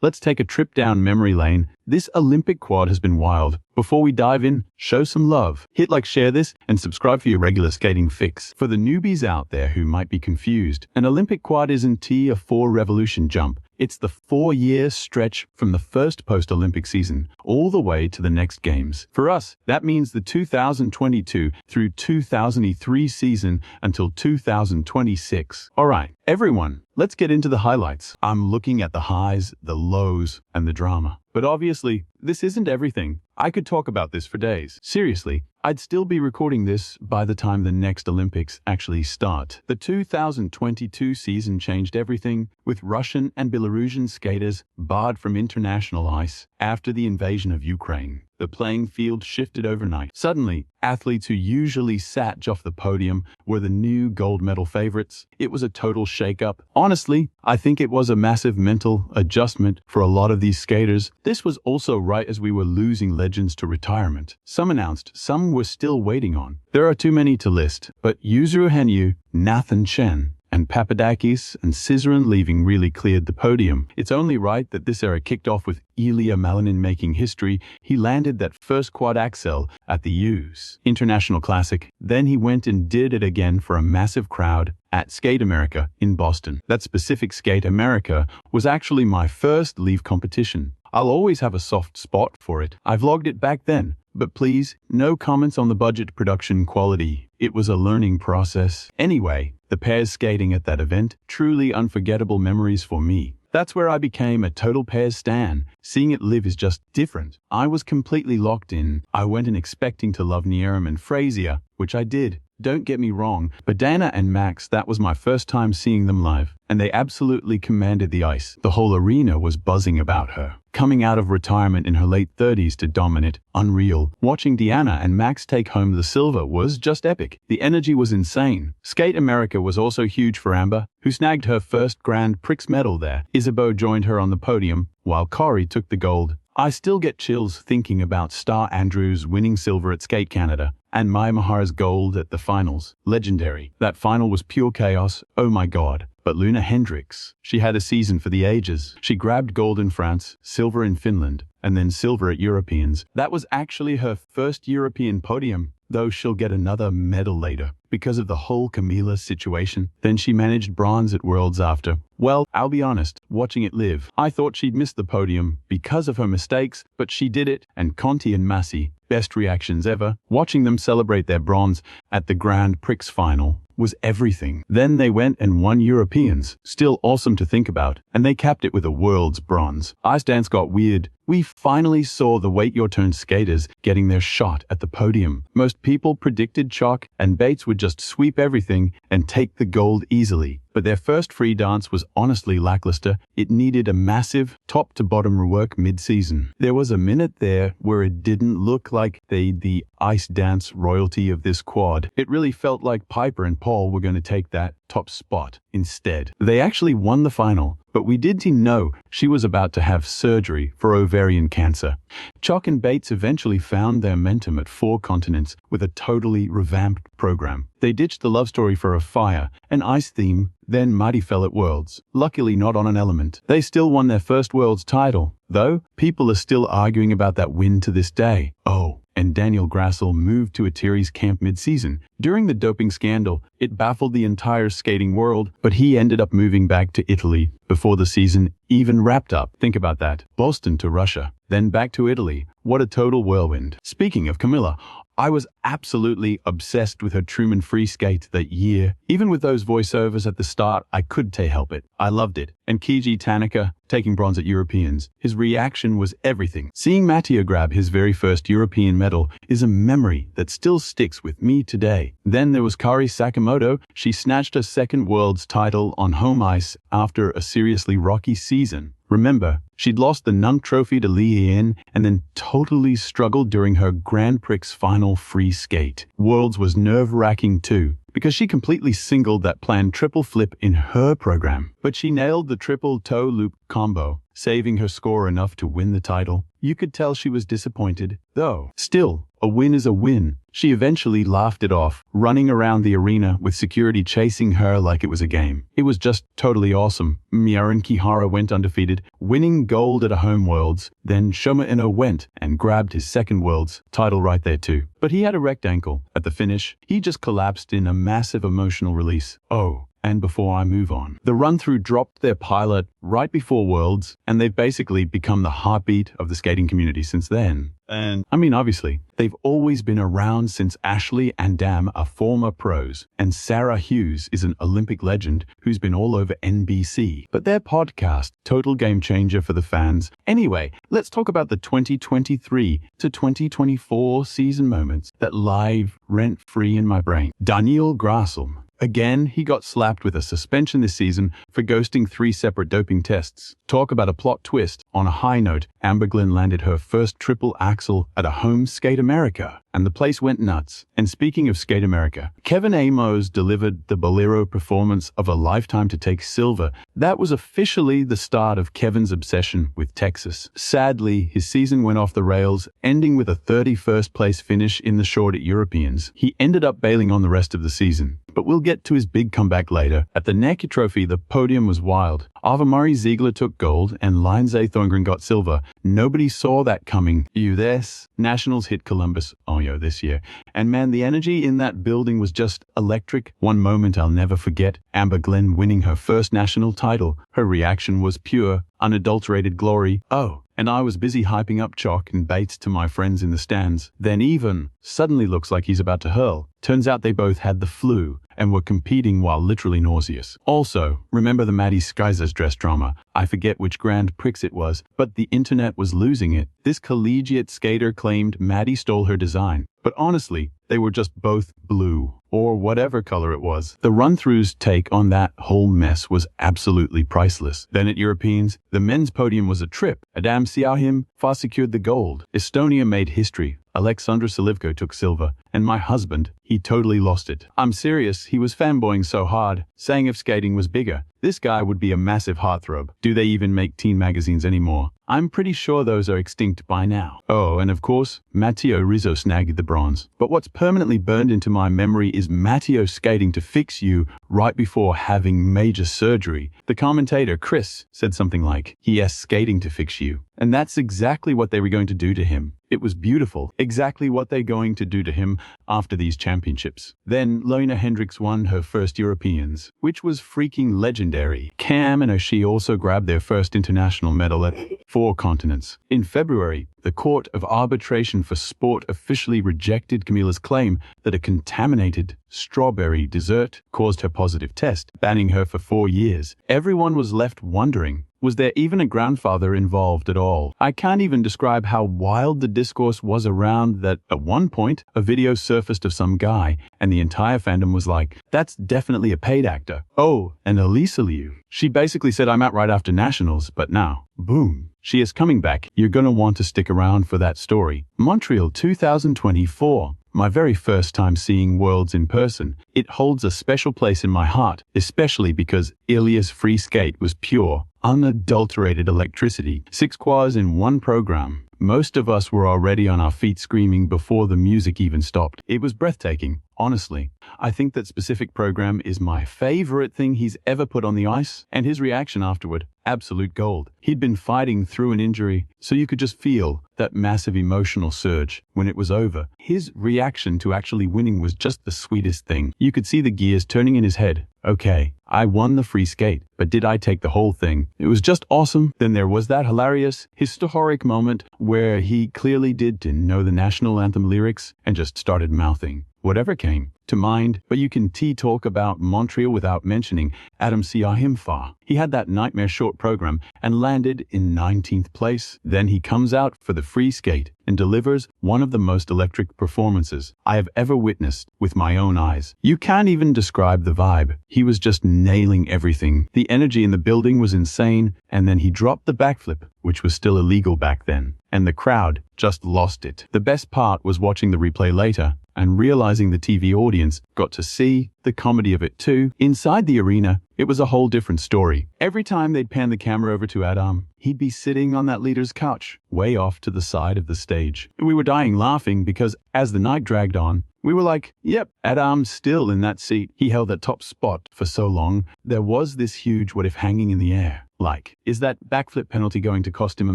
let's take a trip down memory lane. This Olympic quad has been wild. Before we dive in, show some love. Hit like, share this, and subscribe for your regular skating fix. For the newbies out there who might be confused, an Olympic quad isn't a 4 revolution jump. It's the 4-year stretch from the first post-Olympic season all the way to the next games. For us, that means the 2022 through 2003 season until 2026. All right, everyone, let's get into the highlights. I'm looking at the highs, the lows, and the drama. But obviously, this isn't everything. I could talk about this for days. Seriously, I'd still be recording this by the time the next Olympics actually start. The 2022 season changed everything, with Russian and Belarusian skaters barred from international ice after the invasion of Ukraine. The playing field shifted overnight. Suddenly, athletes who usually sat off the podium were the new gold medal favorites. It was a total shakeup. Honestly, I think it was a massive mental adjustment for a lot of these skaters. This was also right as we were losing legends to retirement. Some announced, some were still waiting on. There are too many to list, but Yuzuru, Hanyu, Nathan, Chen, and Papadakis and Scissorin leaving really cleared the podium. It's only right that this era kicked off with Ilia Malinin making history. He landed that first quad axel at the U's International Classic. Then he went and did it again for a massive crowd at Skate America in Boston. That specific Skate America was actually my first leave competition. I'll always have a soft spot for it. I vlogged it back then. But please, no comments on the budget production quality. It was a learning process. Anyway, the pairs skating at that event, truly unforgettable memories for me. That's where I became a total pairs stan. Seeing it live is just different. I was completely locked in. I went in expecting to love Nierim and Frazier, which I did. Don't get me wrong, but Deanna and Max, that was my first time seeing them live, and they absolutely commanded the ice. The whole arena was buzzing about her. Coming out of retirement in her late 30s to dominate, unreal. Watching Deanna and Max take home the silver was just epic. The energy was insane. Skate America was also huge for Amber, who snagged her first Grand Prix medal there. Isabeau joined her on the podium, while Corey took the gold. I still get chills thinking about Star Andrews winning silver at Skate Canada and Maya Mahara's gold at the finals. Legendary. That final was pure chaos. Oh my god. But Luna Hendricks, she had a season for the ages. She grabbed gold in France, silver in Finland, and then silver at Europeans. That was actually her first European podium, though she'll get another medal later because of the whole Kamila situation. Then she managed bronze at Worlds after. Well, I'll be honest, watching it live, I thought she'd miss the podium because of her mistakes, but she did it, and Conti and Massey, best reactions ever. Watching them celebrate their bronze at the Grand Prix final was everything. Then they went and won Europeans, still awesome to think about, and they capped it with a world's bronze. Ice dance got weird. We finally saw the wait your turn skaters getting their shot at the podium. Most people predicted Chalk and Bates would just sweep everything and take the gold easily. But their first free dance was honestly lackluster. It needed a massive top-to-bottom rework mid-season. There was a minute there where it didn't look like the ice dance royalty of this quad. It really felt like Piper and Paul were going to take that top spot instead. They actually won the final, but we did know she was about to have surgery for ovarian cancer. Chalk and Bates eventually found their momentum at 4 continents with a totally revamped program. They ditched the love story for a fire, an ice theme, then Mighty fell at Worlds, luckily not on an element. They still won their first Worlds title, though people are still arguing about that win to this day. Oh, and Daniel Grassel moved to Atiri's camp mid-season. During the doping scandal, it baffled the entire skating world, but he ended up moving back to Italy before the season even wrapped up. Think about that. Boston to Russia, then back to Italy. What a total whirlwind. Speaking of Kamila, I was absolutely obsessed with her Truman free skate that year. Even with those voiceovers at the start, I couldn't help it. I loved it. And Keiji Tanaka taking bronze at Europeans. His reaction was everything. Seeing Mattia grab his very first European medal is a memory that still sticks with me today. Then there was Kari Sakamoto. She snatched her second Worlds title on home ice after a seriously rocky season. Remember, she'd lost the Nunk Trophy to Lee Yin and then totally struggled during her Grand Prix final free skate. Worlds was nerve-wracking too, because she completely singled that planned triple flip in her program. But she nailed the triple toe loop combo, saving her score enough to win the title. You could tell she was disappointed, though. Still, A win is a win. She eventually laughed it off, running around the arena with security chasing her like it was a game. It was just totally awesome. Miyarin Kihara went undefeated, winning gold at a home Worlds. Then Shoma Ino went and grabbed his second Worlds title right there too. But he had a wrecked ankle. At the finish, he just collapsed in a massive emotional release. Oh. And before I move on, the run-through dropped their pilot right before Worlds, and they've basically become the heartbeat of the skating community since then. And, I mean, obviously, they've always been around since Ashley and Dam are former pros, and Sarah Hughes is an Olympic legend who's been all over NBC. But their podcast, total game changer for the fans. Anyway, let's talk about the 2023 to 2024 season moments that live rent-free in my brain. Daniil Grassel. Again, he got slapped with a suspension this season for ghosting 3 separate doping tests. Talk about a plot twist. On a high note, Amber Glenn landed her first triple axel at a home Skate America, and the place went nuts. And speaking of Skate America, Kevin Amos delivered the bolero performance of a lifetime to take silver. That was officially the start of Kevin's obsession with Texas. Sadly, his season went off the rails, ending with a 31st place finish in the short at Europeans. He ended up bailing on the rest of the season. But we'll get to his big comeback later. At the Nike Trophy, the podium was wild. Ava-Marie Ziegler took gold and Lindsay Thorngren got silver. Nobody saw that coming. U.S. Nationals hit Columbus, this year. And man, the energy in that building was just electric. One moment I'll never forget, Amber Glenn winning her first national title. Her reaction was pure, unadulterated glory. Oh, and I was busy hyping up Chalk and Bates to my friends in the stands. Then Even suddenly looks like he's about to hurl. Turns out they both had the flu and were competing while literally nauseous. Also, remember the Maddie Skyzer's dress drama? I forget which Grand Prix it was, but the internet was losing it. This collegiate skater claimed Maddie stole her design. But honestly, they were just both blue, or whatever color it was. The run-through's take on that whole mess was absolutely priceless. Then at Europeans, the men's podium was a trip. Adam Siahim far secured the gold. Estonia made history. Alexandra Salivko took silver. And my husband, he totally lost it. I'm serious, he was fanboying so hard, saying if skating was bigger, this guy would be a massive heartthrob. Do they even make teen magazines anymore? I'm pretty sure those are extinct by now. Oh, and of course, Matteo Rizzo snagged the bronze. But what's permanently burned into my memory is Matteo skating to fix you right before having major surgery. The commentator, Chris, said something like, "Yes, skating to fix you." And that's exactly what they were going to do to him. It was beautiful. Exactly what they're going to do to him after these championships. Then Lona Hendricks won her first Europeans, which was freaking legendary. Cam and Oshie also grabbed their first international medal at 4 continents. In February, the Court of Arbitration for Sport officially rejected Kamila's claim that a contaminated strawberry dessert caused her positive test, banning her for 4 years. Everyone was left wondering, was there even a grandfather involved at all? I can't even describe how wild the discourse was around that at one point, a video surfaced of some guy, and the entire fandom was like, that's definitely a paid actor. Oh, and Elisa Liu. She basically said, I'm out right after nationals, but now, boom. She is coming back. You're gonna want to stick around for that story. Montreal 2024. My very first time seeing Worlds in person. It holds a special place in my heart, especially because Ilia's free skate was pure, unadulterated electricity. 6 quads in one program. Most of us were already on our feet screaming before the music even stopped. It was breathtaking, honestly. I think that specific program is my favorite thing he's ever put on the ice, and his reaction afterward, absolute gold. He'd been fighting through an injury, so you could just feel that massive emotional surge when it was over. His reaction to actually winning was just the sweetest thing. You could see the gears turning in his head. Okay, I won the free skate, but did I take the whole thing? It was just awesome. Then there was that hilarious, historic moment where he clearly did know the national anthem lyrics and just started mouthing whatever came to mind. But you can talk about Montreal without mentioning Adam Siahimfa. He had that nightmare short program and landed in 19th place. Then he comes out for the free skate and delivers one of the most electric performances I have ever witnessed with my own eyes. You can't even describe the vibe. He was just nailing everything. The energy in the building was insane, and then he dropped the backflip, which was still illegal back then. and the crowd just lost it. The best part was watching the replay later and realizing the TV audience got to see the comedy of it too. Inside the arena, it was a whole different story. Every time they'd pan the camera over to Adam, he'd be sitting on that leader's couch, way off to the side of the stage. We were dying laughing because as the night dragged on, we were like, yep, Adam's still in that seat. He held that top spot for so long. There was this huge what if hanging in the air. Like, is that backflip penalty going to cost him a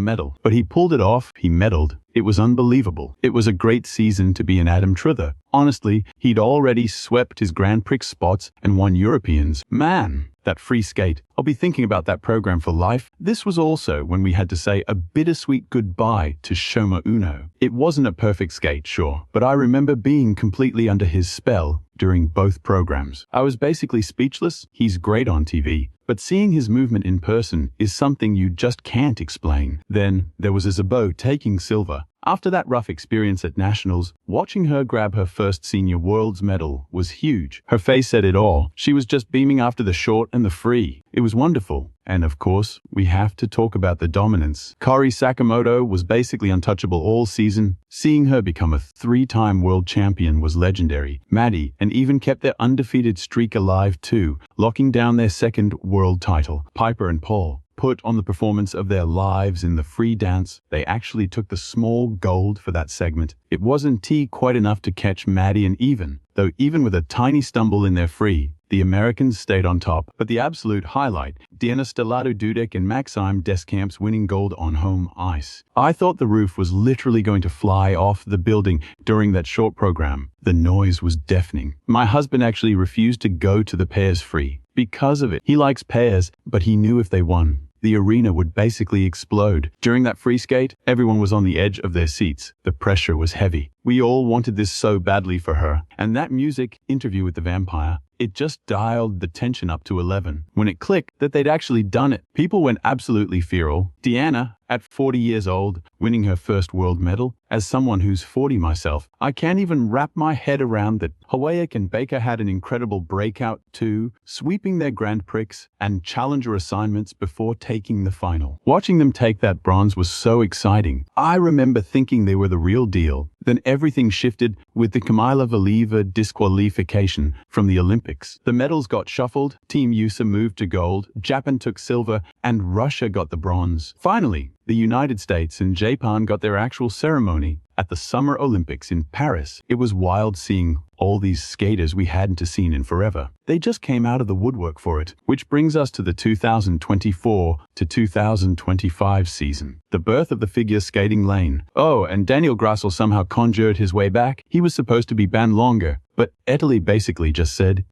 medal? But he pulled it off, he medaled. It was unbelievable. It was a great season to be an Adam Truther. Honestly, he'd already swept his Grand Prix spots and won Europeans. Man, that free skate. I'll be thinking about that program for life. This was also when we had to say a bittersweet goodbye to Shoma Uno. It wasn't a perfect skate, sure, but I remember being completely under his spell during both programs. I was basically speechless. He's great on TV, but seeing his movement in person is something you just can't explain. Then there was Isabeau taking silver. After that rough experience at Nationals, watching her grab her first senior world's medal was huge. Her face said it all. She was just beaming after the short and the free. It was wonderful. And of course, we have to talk about the dominance. Kari Sakamoto was basically untouchable all season. Seeing her become a 3-time world champion was legendary. Maddie and even kept their undefeated streak alive too, locking down their second world title. Piper and Paul put on the performance of their lives in the free dance. They actually took the small gold for that segment. It wasn't quite enough to catch Maddie and Even, though even with a tiny stumble in their free, the Americans stayed on top. But the absolute highlight, Deanna Stellato-Dudek and Maxime Deskamp's winning gold on home ice. I thought the roof was literally going to fly off the building during that short program. The noise was deafening. My husband actually refused to go to the pairs free because of it. He likes pairs, but he knew if they won, the arena would basically explode. During that free skate, everyone was on the edge of their seats. The pressure was heavy. We all wanted this so badly for her. And that music, Interview with the Vampire, it just dialed the tension up to 11. When it clicked that they'd actually done it, people went absolutely feral. Deanna, at 40 years old, winning her first world medal. As someone who's 40 myself, I can't even wrap my head around that Hawaii and Baker had an incredible breakout too, sweeping their Grand Prix and challenger assignments before taking the final. Watching them take that bronze was so exciting. I remember thinking they were the real deal. Then everything shifted with the Kamila Valieva disqualification from the Olympics. The medals got shuffled, Team USA moved to gold, Japan took silver, and Russia got the bronze. Finally, the United States and Japan got their actual ceremony at the Summer Olympics in Paris. It was wild seeing all these skaters we hadn't seen in forever. They just came out of the woodwork for it, which brings us to the 2024 to 2025 season. The birth of the figure skating lane. Oh, and Daniel Grassel somehow conjured his way back. He was supposed to be banned longer, but Italy basically just said,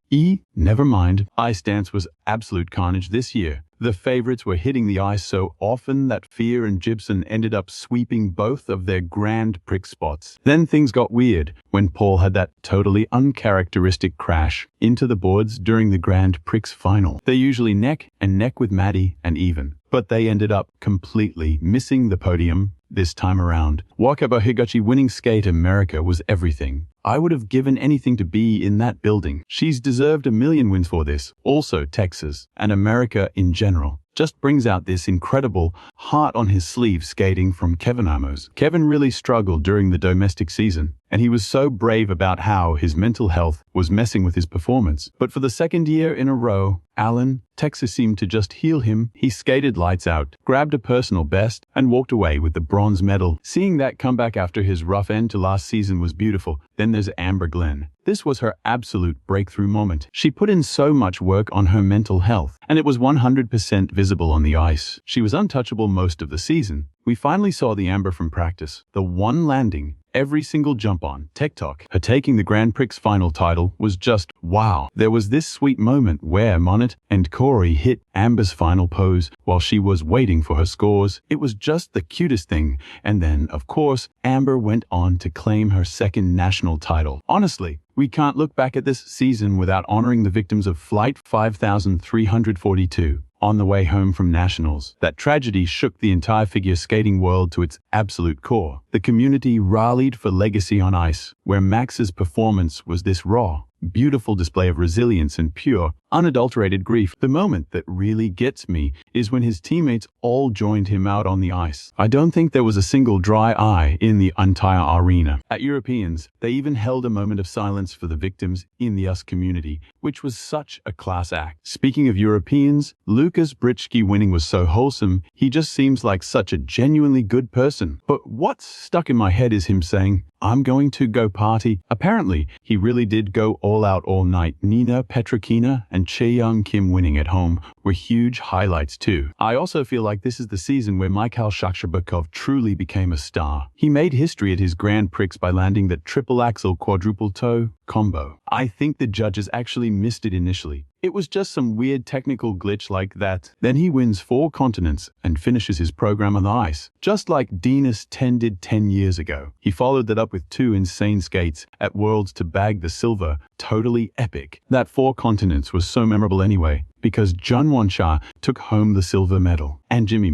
never mind. Ice dance was absolute carnage this year. The favorites were hitting the ice so often that Fear and Gibson ended up sweeping both of their Grand Prix spots. Then things got weird when Paul had that totally uncharacteristic crash into the boards during the Grand Prix final. They're usually neck and neck with Maddie and Even, but they ended up completely missing the podium this time around. Wakaba Higachi winning skate America was everything. I would have given anything to be in that building. She's deserved a million wins for this. Also Texas and America in general. Just brings out this incredible heart on his sleeve skating from Kevin Amos. Kevin really struggled during the domestic season, and he was so brave about how his mental health was messing with his performance. But for the second year in a row, Alan, Texas seemed to just heal him. He skated lights out, grabbed a personal best, and walked away with the bronze medal. Seeing that comeback after his rough end to last season was beautiful. Then there's Amber Glenn. This was her absolute breakthrough moment. She put in so much work on her mental health, and it was 100% visible on the ice. She was untouchable most of the season. We finally saw the Amber from practice. The one landing, every single jump on TikTok. Her taking the Grand Prix final title was just wow. There was this sweet moment where Monet and Corey hit Amber's final pose while she was waiting for her scores. It was just the cutest thing. And then, of course, Amber went on to claim her second national title. Honestly, we can't look back at this season without honoring the victims of Flight 5342. On the way home from Nationals, that tragedy shook the entire figure skating world to its absolute core. The community rallied for Legacy on Ice, where Max's performance was this raw, beautiful display of resilience and pure, unadulterated grief. The moment that really gets me is when his teammates all joined him out on the ice. I don't think there was a single dry eye in the entire arena. At Europeans, they even held a moment of silence for the victims in the US community, which was such a class act. Speaking of Europeans, Lukas Brycki winning was so wholesome. He just seems like such a genuinely good person. But what's stuck in my head is him saying, "I'm going to go party." Apparently, he really did go all out all night. Nina Petrakina and Chaeyoung Kim winning at home were huge highlights too. I also feel like this is the season where Mikhail Shcherbakov truly became a star. He made history at his Grand Prix by landing that triple axel quadruple toe combo. I think the judges actually missed it initially. It was just some weird technical glitch like that. Then he wins 4 continents and finishes his program on the ice, just like Deanna Stellato-Dudek did 10 years ago. He followed that up with 2 insane skates at Worlds to bag the silver. Totally epic. That 4 continents was so memorable anyway, because Junwon Cha took home the silver medal, and Jimmy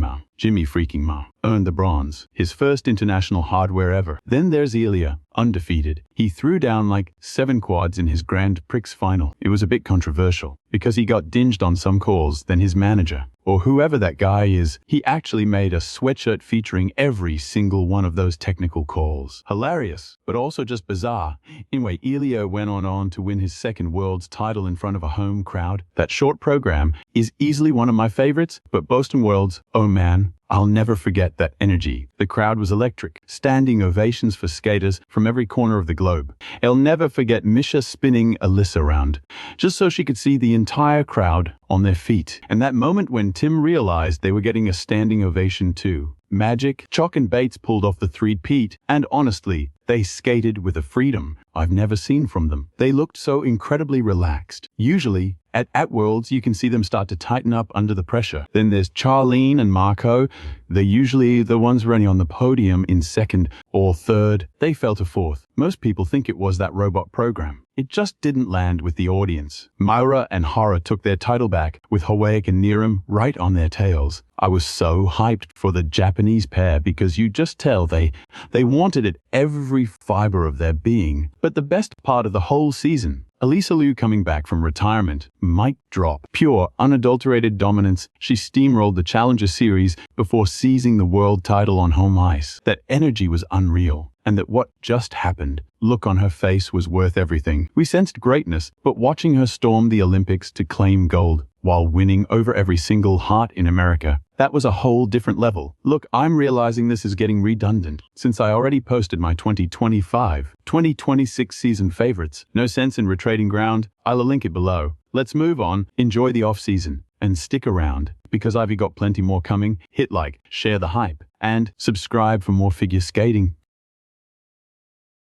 freaking Ma, earned the bronze, his first international hardware ever. Then there's Ilia, undefeated. He threw down like 7 quads in his Grand Prix final. It was a bit controversial, because he got dinged on some calls. Then his manager, or whoever that guy is, he actually made a sweatshirt featuring every single one of those technical calls. Hilarious, but also just bizarre. Anyway, Ilia went on to win his 2nd world's title in front of a home crowd. That short program is easily one of my favorites, but Boston Worlds, oh man, I'll never forget that energy. The crowd was electric, standing ovations for skaters from every corner of the globe. I'll never forget Misha spinning Alyssa around, just so she could see the entire crowd on their feet. And that moment when Tim realized they were getting a standing ovation too. Magic, Chalk and Bates pulled off the 3-peat, and honestly, they skated with a freedom I've never seen from them. They looked so incredibly relaxed. Usually, at Worlds, you can see them start to tighten up under the pressure. Then there's Charlene and Marco. They're usually the ones running on the podium in 2nd or 3rd. They fell to 4th. Most people think it was that robot program. It just didn't land with the audience. Myra and Hara took their title back, with Hawaik and Niram right on their tails. I was so hyped for the Japanese pair because you just tell they wanted it every fiber of their being. But the best part of the whole season, Elisa Liu coming back from retirement, mic drop. Pure, unadulterated dominance. She steamrolled the Challenger Series before seizing the world title on home ice. That energy was unreal. And that what just happened, look on her face, was worth everything. We sensed greatness, but watching her storm the Olympics to claim gold while winning over every single heart in America, that was a whole different level. Look, I'm realizing this is getting redundant, since I already posted my 2025-2026 season favorites. No sense in retrading ground. I'll link it below. Let's move on, enjoy the off-season, and stick around, because I've got plenty more coming. Hit like, share the hype, and subscribe for more figure skating.